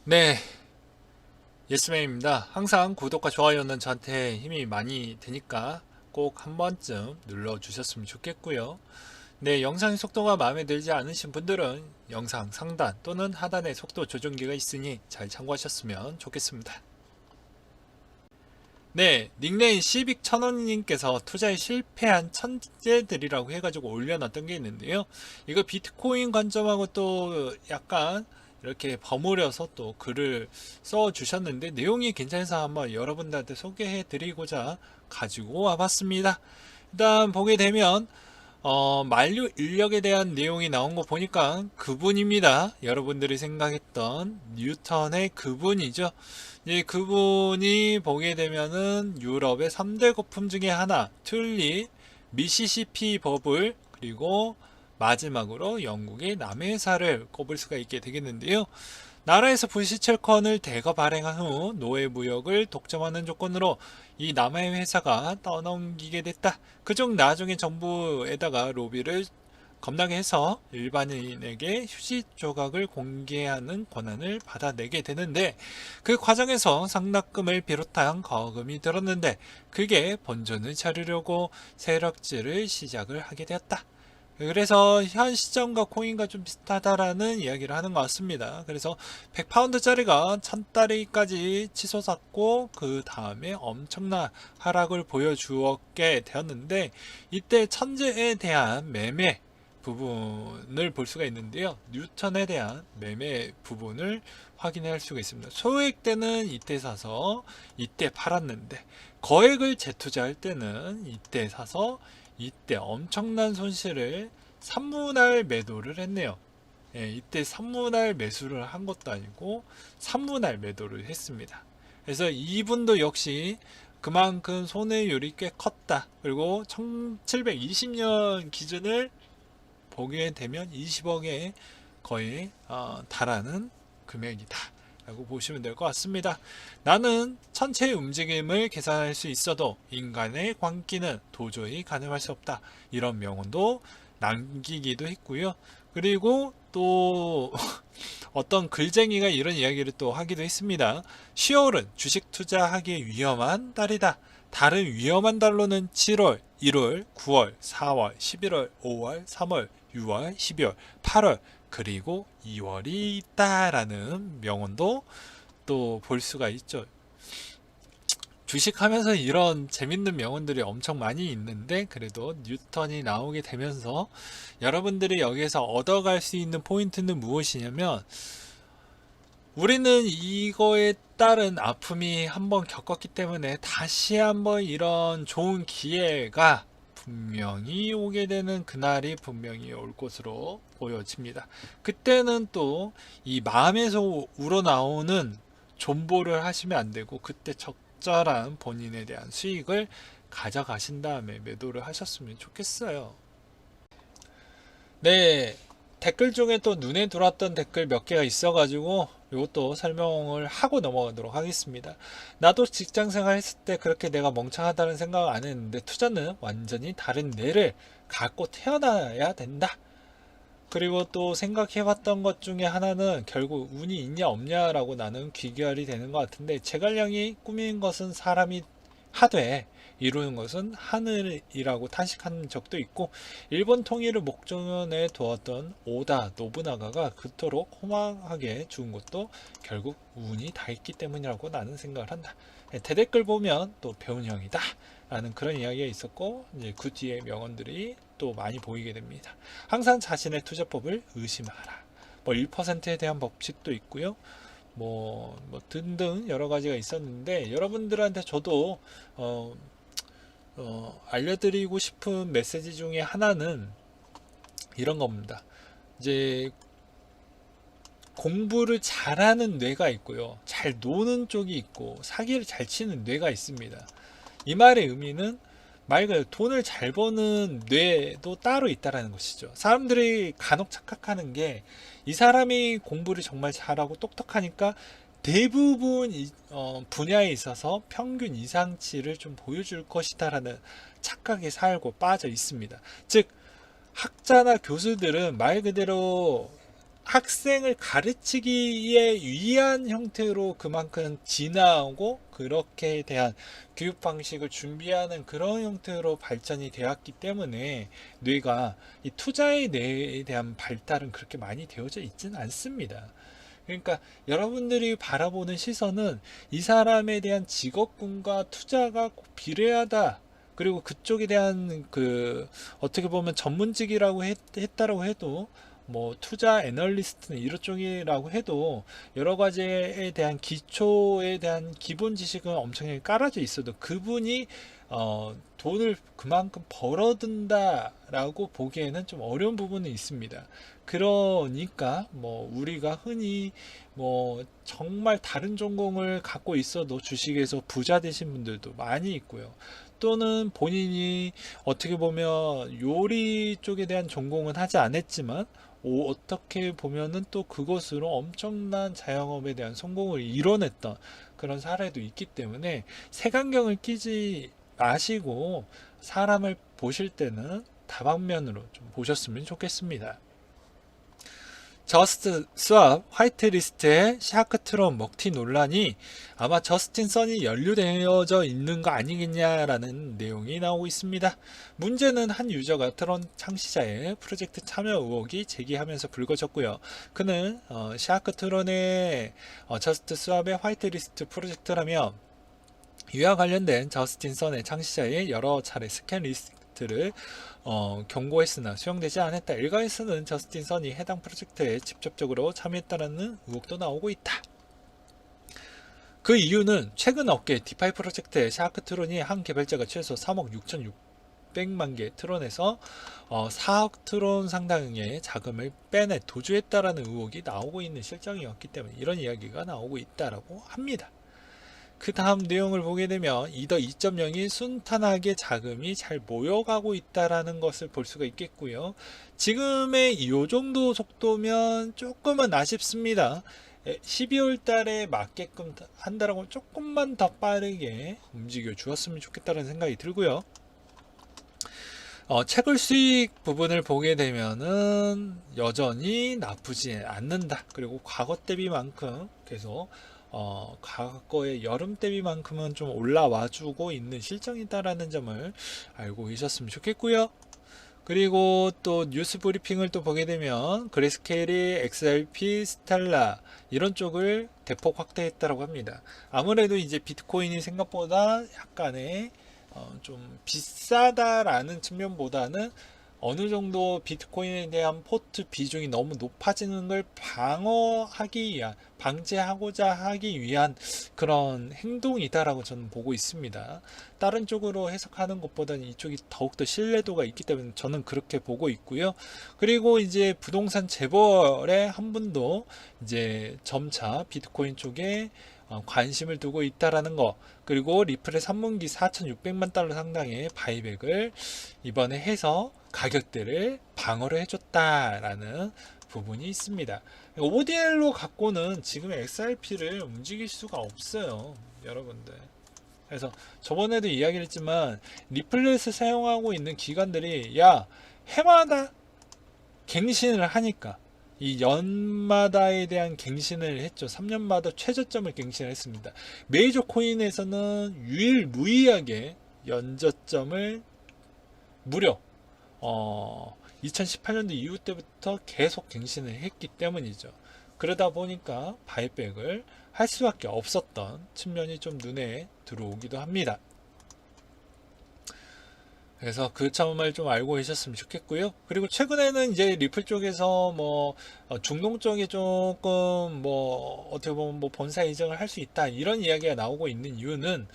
네, 예스맨입니다. 항상 구독과 좋아요는 저한테 힘이 많이 되니까 꼭 한 번쯤 눌러주셨으면 좋겠고요. 네, 영상의 속도가 마음에 들지 않으신 분들은 영상 상단 또는 하단에 속도 조정기가 있으니 잘 참고하셨으면 좋겠습니다. 네, 닉네임 시빅1000원님께서 투자에 실패한 천재들이라고 해가지고 올려놨던 게 있는데요. 이거 비트코인 관점하고 또 약간 이렇게 버무려서 또 글을 써 주셨는데 내용이 괜찮아서 한번 여러분들한테 소개해 드리고자 가지고 와봤습니다. 일단 보게 되면 만류 인력에 대한 내용이 나온 거 보니까 그분입니다. 여러분들이 생각했던 뉴턴의 그분이죠. 이 그분이 보게 되면은 유럽의 3대 거품 중에 하나, 튤립, 미시시피 버블, 그리고 마지막으로 영국의 남해사를 꼽을 수가 있게 되겠는데요. 나라에서 불시철권을 대거 발행한 후 노예무역을 독점하는 조건으로 이 남해 회사가 떠넘기게 됐다. 그중 나중에 정부에다가 로비를 겁나게 해서 일반인에게 휴지 조각을 공개하는 권한을 받아내게 되는데 그 과정에서 상납금을 비롯한 거금이 들었는데 그게 본전을 차리려고 세력질을 시작을 하게 되었다. 그래서 현 시점과 코인과 좀 비슷하다라는 이야기를 하는 것 같습니다. 그래서 100파운드짜리가 1000달러까지 치솟았고 그 다음에 엄청난 하락을 보여주었게 되었는데 이때 천재에 대한 매매 부분을 볼 수가 있는데요. 뉴턴에 대한 매매 부분을 확인할 수가 있습니다. 소액 때는 이때 사서 이때 팔았는데 거액을 재투자할 때는 이때 사서 이때 엄청난 손실을 3분할 매도를 했네요. 예, 이때 3분할 매수를 한 것도 아니고 3분할 매도를 했습니다. 그래서 이분도 역시 그만큼 손해율이 꽤 컸다. 그리고 1720년 기준을 보게 되면 20억에 거의 달하는 금액이다 라고 보시면 될 것 같습니다. 나는 천체의 움직임을 계산할 수 있어도 인간의 광기는 도저히 가늠할 수 없다. 이런 명언도 남기기도 했고요. 그리고 또 어떤 글쟁이가 이런 이야기를 또 하기도 했습니다. 10월은 주식 투자하기 위험한 달이다. 다른 위험한 달로는 7월, 1월, 9월, 4월, 11월, 5월, 3월, 6월, 12월, 8월, 그리고 2월이 있다라는 명언도 또 볼 수가 있죠. 주식하면서 이런 재밌는 명언들이 엄청 많이 있는데 그래도 뉴턴이 나오게 되면서 여러분들이 여기에서 얻어갈 수 있는 포인트는 무엇이냐면 우리는 이거에 따른 아픔이 한번 겪었기 때문에 다시 한번 이런 좋은 기회가 분명히 오게 되는 그날이 분명히 올 것으로 보여집니다. 그때는 또 이 마음에서 우러나오는 존버를 하시면 안 되고 그때 적절한 본인에 대한 수익을 가져가신 다음에 매도를 하셨으면 좋겠어요. 네, 댓글 중에 또 눈에 들어왔던 댓글 몇 개가 있어가지고 이것도 설명을 하고 넘어가도록 하겠습니다. 나도 직장생활 했을 때 그렇게 내가 멍청하다는 생각 안 했는데 투자는 완전히 다른 뇌를 갖고 태어나야 된다. 그리고 또 생각해봤던 것 중에 하나는 결국 운이 있냐 없냐라고 나는 귀결이 되는 것 같은데 제갈량이 꾸민 것은 사람이 하되 이루는 것은 하늘이라고 탄식한 적도 있고 일본 통일을 목전에 두었던 오다 노부나가가 그토록 허망하게 죽은 것도 결국 운이 다 있기 때문이라고 나는 생각을 한다. 대댓글 보면 또 배운형이다 라는 그런 이야기가 있었고 이제 그 뒤에 명언들이 또 많이 보이게 됩니다. 항상 자신의 투자법을 의심하라. 뭐 1%에 대한 법칙도 있고요. 뭐 등등 여러 가지가 있었는데 여러분들한테 저도 알려드리고 싶은 메시지 중에 하나는 이런 겁니다. 이제 공부를 잘하는 뇌가 있고요. 잘 노는 쪽이 있고 사기를 잘 치는 뇌가 있습니다. 이 말의 의미는 말 그대로 돈을 잘 버는 뇌도 따로 있다라는 것이죠. 사람들이 간혹 착각하는 게 이 사람이 공부를 정말 잘하고 똑똑하니까 대부분 분야에 있어서 평균 이상치를 좀 보여줄 것이다라는 착각에 살고 빠져 있습니다. 즉 학자나 교수들은 말 그대로 학생을 가르치기에 유리한 형태로 그만큼 진화하고 그렇게 대한 교육 방식을 준비하는 그런 형태로 발전이 되었기 때문에 뇌가 이 투자의 뇌에 대한 발달은 그렇게 많이 되어져 있지는 않습니다. 그러니까 여러분들이 바라보는 시선은 이 사람에 대한 직업군과 투자가 꼭 비례하다. 그리고 그쪽에 대한 그 어떻게 보면 전문직이라고 했다라고 해도 뭐 투자 애널리스트는 이런 쪽이라고 해도 여러 가지에 대한 기초에 대한 기본 지식은 엄청나게 깔아져 있어도 그분이 돈을 그만큼 벌어든다라고 보기에는 좀 어려운 부분이 있습니다. 그러니까 뭐 우리가 흔히 뭐 정말 다른 전공을 갖고 있어도 주식에서 부자 되신 분들도 많이 있고요. 또는 본인이 어떻게 보면 요리 쪽에 대한 전공은 하지 않았지만 어떻게 보면은 또 그것으로 엄청난 자영업에 대한 성공을 이뤄냈던 그런 사례도 있기 때문에 색안경을 끼지 마시고 사람을 보실 때는 다방면으로 좀 보셨으면 좋겠습니다. 저스트 스왑 화이트리스트의 샤크트론 먹튀 논란이 아마 저스틴 선이 연루되어져 있는 거 아니겠냐라는 내용이 나오고 있습니다. 문제는 한 유저가 트론 창시자의 프로젝트 참여 의혹이 제기하면서 불거졌고요. 그는 샤크트론의 저스트 스왑의 화이트리스트 프로젝트라며 이와 관련된 저스틴 선의 창시자의 여러 차례 스캔 리스트를 경고했으나 수용되지 않았다. 일각에서는 저스틴 선이 해당 프로젝트에 직접적으로 참여했다는 의혹도 나오고 있다. 그 이유는 최근 업계 디파이 프로젝트의 샤크트론이 한 개발자가 최소 3억 6,600만 개 트론에서 4억 트론 상당의 자금을 빼내 도주했다라는 의혹이 나오고 있는 실정이었기 때문에 이런 이야기가 나오고 있다라고 합니다. 그 다음 내용을 보게 되면 이더 2.0이 순탄하게 자금이 잘 모여가고 있다라는 것을 볼 수가 있겠고요. 지금의 이 정도 속도면 조금은 아쉽습니다. 12월 달에 맞게끔 한다라고 조금만 더 빠르게 움직여 주었으면 좋겠다는 생각이 들고요. 채굴 수익 부분을 보게 되면은 여전히 나쁘지 않는다. 그리고 과거 대비만큼 계속 과거의 여름 대비만큼은 좀 올라와 주고 있는 실정이다라는 점을 알고 계셨으면 좋겠고요. 그리고 또 뉴스 브리핑을 또 보게 되면 그레스케일이 XRP, 스텔라 이런 쪽을 대폭 확대했다고 합니다. 아무래도 이제 비트코인이 생각보다 약간의 좀 비싸다라는 측면보다는 어느 정도 비트코인에 대한 포트 비중이 너무 높아지는 걸 방지하고자 하기 위한 그런 행동이다라고 저는 보고 있습니다. 다른 쪽으로 해석하는 것보다는 이쪽이 더욱더 신뢰도가 있기 때문에 저는 그렇게 보고 있고요. 그리고 이제 부동산 재벌의 한 분도 이제 점차 비트코인 쪽에 관심을 두고 있다라는 거, 그리고 리플의 3분기 4,600만 달러 상당의 바이백을 이번에 해서 가격대를 방어를 해줬다라는 부분이 있습니다. ODL로 갖고는 지금 XRP를 움직일 수가 없어요, 여러분들. 그래서 저번에도 이야기를 했지만 리플렛을 사용하고 있는 기관들이 해마다 갱신을 하니까 이 연마다에 대한 갱신을 했죠. 3년마다 최저점을 갱신을 했습니다. 메이저 코인에서는 유일무이하게 연저점을 무려 2018년도 이후 때부터 계속 갱신을 했기 때문이죠. 그러다 보니까 바이백을 할 수밖에 없었던 측면이 좀 눈에 들어오기도 합니다. 그래서 그 점을 좀 알고 계셨으면 좋겠고요. 그리고 최근에는 이제 리플 쪽에서 뭐 중동 쪽에 조금 뭐 어떻게 보면 뭐 본사 이적을 할 수 있다 이런 이야기가 나오고 있는 이유는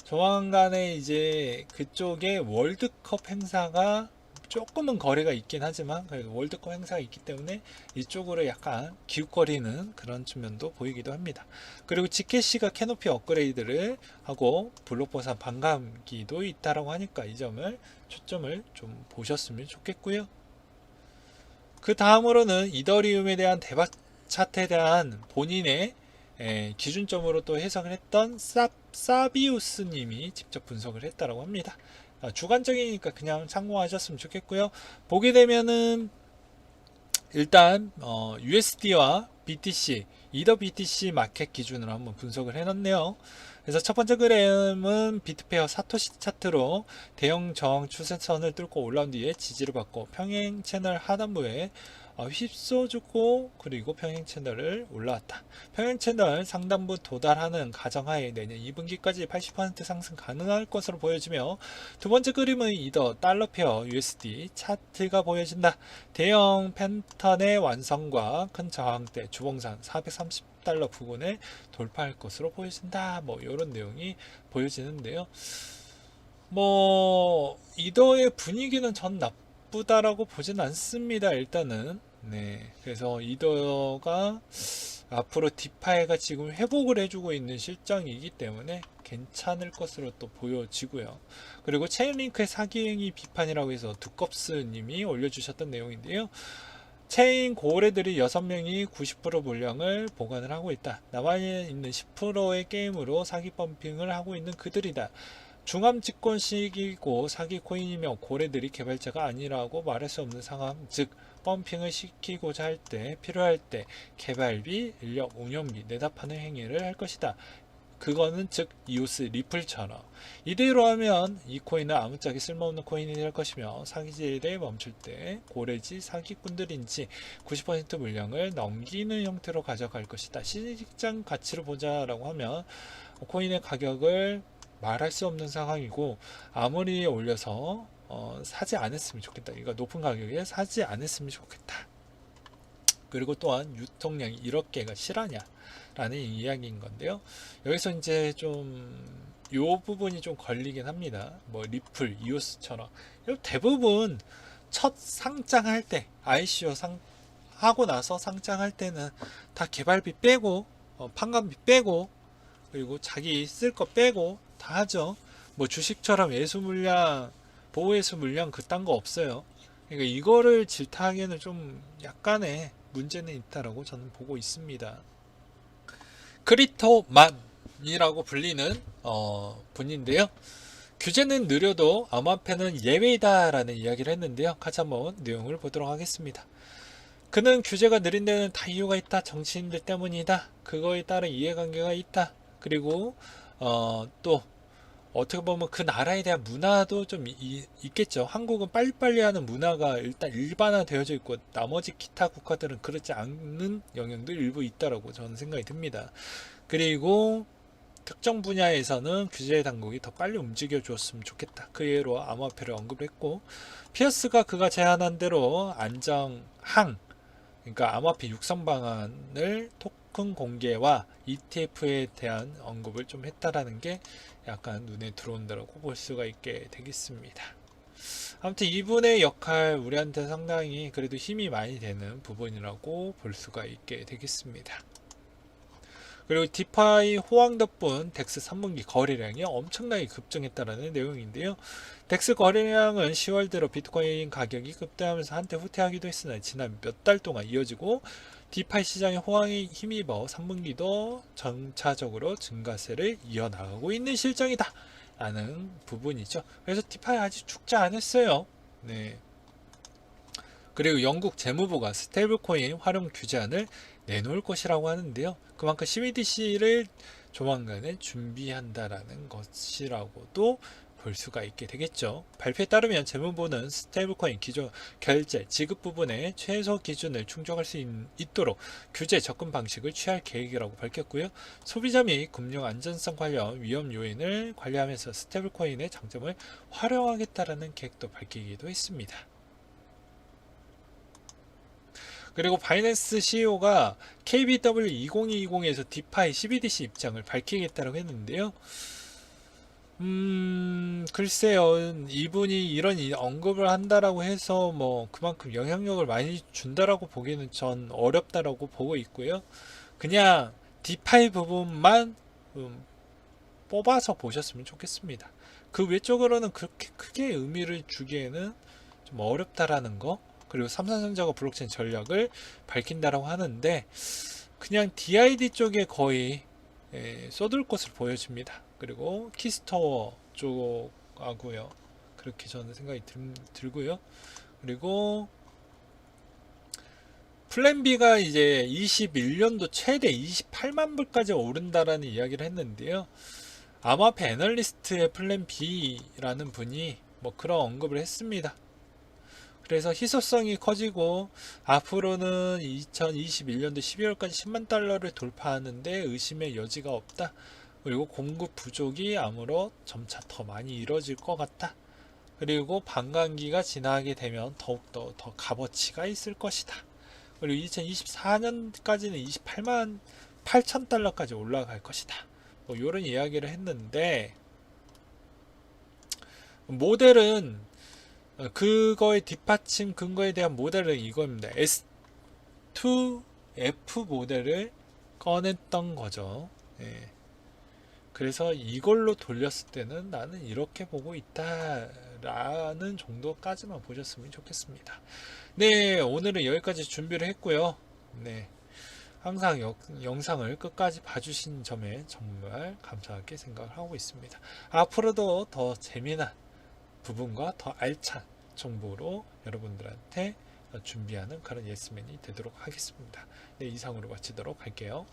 조만간에 이제 그쪽에 월드컵 행사가 조금은 거래가 있긴 하지만 월드컵 행사가 있기 때문에 이쪽으로 약간 기웃거리는 그런 측면도 보이기도 합니다. 그리고 지켓씨가 캐노피 업그레이드를 하고 블록보상 반감기도 있다라고 하니까 이 점을 초점을 좀 보셨으면 좋겠고요. 그 다음으로는 이더리움에 대한 대박 차트에 대한 본인의 기준점으로 또 해석을 했던 사비우스 님이 직접 분석을 했다라고 합니다. 주관적이니까 그냥 참고하셨으면 좋겠고요. 보게 되면은 일단 USD와 BTC, 이더 BTC 마켓 기준으로 한번 분석을 해놨네요. 그래서 첫 번째 그램은 비트페어 사토시 차트로 대형 저항 추세선을 뚫고 올라온 뒤에 지지를 받고 평행 채널 하단부에 휩써주고 그리고 평행 채널을 올라왔다. 평행 채널 상단부 도달하는 가정하에 내년 2분기까지 80% 상승 가능할 것으로 보여지며, 두 번째 그림은 이더 달러 페어 USD 차트가 보여진다. 대형 패턴의 완성과 큰 저항대 주봉산 430달러 부근에 돌파할 것으로 보여진다. 뭐 이런 내용이 보여지는데요. 뭐 이더의 분위기는 전 나쁘다라고 보진 않습니다. 일단은 그래서 이더가 앞으로 디파이가 지금 회복을 해주고 있는 실정이기 때문에 괜찮을 것으로 또 보여지고요. 그리고 체인링크의 사기행위 비판이라고 해서 두껍스님이 올려주셨던 내용인데요. 체인 고래들이 6명이 90% 물량을 보관을 하고 있다. 남아있는 10%의 게임으로 사기 펌핑을 하고 있는 그들이다. 중함 집권 시기고 사기 코인이며 고래들이 개발자가 아니라고 말할 수 없는 상황, 즉 펌핑을 시키고자 할 때 필요할 때 개발비, 인력, 운영비 내다파는 행위를 할 것이다. 그거는 즉 이오스 리플처럼 이대로 하면 이 코인은 아무짝에 쓸모없는 코인이 될 것이며, 사기질에 멈출 때 고래지 사기꾼들인지 90% 물량을 넘기는 형태로 가져갈 것이다. 시장 가치로 보자라고 하면 코인의 가격을 말할 수 없는 상황이고, 아무리 올려서 사지 않았으면 좋겠다. 이거 높은 가격에 사지 않았으면 좋겠다. 그리고 또한 유통량이 1억 개가 실하냐 라는 이야기인 건데요. 여기서 이제 좀 요 부분이 좀 걸리긴 합니다. 뭐 리플, 이오스처럼 대부분 첫 상장할 때 ICO 하고 나서 상장할 때는 다 개발비 빼고 판관비 빼고 그리고 자기 쓸 거 빼고 다 하죠. 뭐 주식처럼 예수 물량, 보호예수 물량 그딴 거 없어요. 그러니까 이거를 질타하기에는 좀 약간의 문제는 있다라고 저는 보고 있습니다. 크리토만이라고 불리는 분인데요. 규제는 느려도 암호화폐는 예외이다라는 이야기를 했는데요. 같이 한번 내용을 보도록 하겠습니다. 그는 규제가 느린 데는 다 이유가 있다. 정치인들 때문이다. 그거에 따른 이해관계가 있다. 그리고 또 어떻게 보면 그 나라에 대한 문화도 좀 있겠죠. 한국은 빨리빨리 하는 문화가 일단 일반화되어져 있고 나머지 기타 국가들은 그렇지 않는 영향도 일부 있다라고 저는 생각이 듭니다. 그리고 특정 분야에서는 규제 당국이 더 빨리 움직여 주었으면 좋겠다. 그 예로 암호화폐를 언급했고, 피어스가 그가 제안한 대로 안정항, 그러니까 암호화폐 육성 방안을 토큰 공개와 ETF에 대한 언급을 좀 했다라는 게 약간 눈에 들어온다고 볼 수가 있게 되겠습니다. 아무튼 이분의 역할 우리한테 상당히 그래도 힘이 많이 되는 부분이라고 볼 수가 있게 되겠습니다. 그리고 디파이 호황 덕분 덱스 3분기 거래량이 엄청나게 급증했다는 내용인데요. 덱스 거래량은 10월 들어 비트코인 가격이 급등하면서 한때 후퇴하기도 했으나 지난 몇 달 동안 이어지고, 디파이 시장의 호황에 힘입어 3분기도 점차적으로 증가세를 이어나가고 있는 실정이다 라는 부분이죠. 그래서 디파이 아직 죽지 않았어요. 그리고 영국 재무부가 스테이블코인 활용 규제안을 내놓을 것이라고 하는데요. 그만큼 CBDC를 조만간에 준비한다라는 것이라고도 볼 수가 있게 되겠죠. 발표에 따르면 재무부는 스테이블코인 기존 결제 지급 부분에 최소 기준을 충족할 수 있도록 규제 접근 방식을 취할 계획이라고 밝혔고요. 소비자 및 금융 안전성 관련 위험 요인을 관리하면서 스테이블코인의 장점을 활용하겠다라는 계획도 밝히기도 했습니다. 그리고 바이낸스 CEO가 KBW2020에서 디파이 CBDC 입장을 밝히겠다고 했는데요. 글쎄요, 이분이 이런 언급을 한다라고 해서 뭐 그만큼 영향력을 많이 준다라고 보기에는 전 어렵다라고 보고 있고요. 그냥 디파이 부분만 뽑아서 보셨으면 좋겠습니다. 그 외적으로는 그렇게 크게 의미를 주기에는 좀 어렵다라는 거. 그리고 삼성전자가 블록체인 전략을 밝힌다라고 하는데 그냥 DID 쪽에 거의 쏟을 것으로 보여집니다. 그리고 키스토어 쪽하고요. 그렇게 저는 생각이 들고요. 그리고 플랜 B가 이제 21년도 최대 28만 불까지 오른다라는 이야기를 했는데요. 암호화폐 애널리스트의 플랜 B라는 분이 뭐 그런 언급을 했습니다. 그래서 희소성이 커지고 앞으로는 2021년도 12월까지 10만 달러를 돌파하는데 의심의 여지가 없다. 그리고 공급 부족이 아무로 점차 더 많이 이뤄질 것 같다. 그리고 반감기가 지나게 되면 더욱더 더 값어치가 있을 것이다. 그리고 2024년까지는 28만 8천 달러까지 올라갈 것이다. 뭐 이런 이야기를 했는데 모델은 그거의 뒷받침 근거에 대한 모델은 이겁니다. S2F 모델을 꺼냈던 거죠. 예. 그래서 이걸로 돌렸을 때는 나는 이렇게 보고 있다라는 정도까지만 보셨으면 좋겠습니다. 네, 오늘은 여기까지 준비를 했고요. 네, 항상 영상을 끝까지 봐주신 점에 정말 감사하게 생각하고 있습니다. 앞으로도 더 재미난 부분과 더 알찬 정보로 여러분들한테 준비하는 그런 예스맨이 되도록 하겠습니다. 네, 이상으로 마치도록 할게요.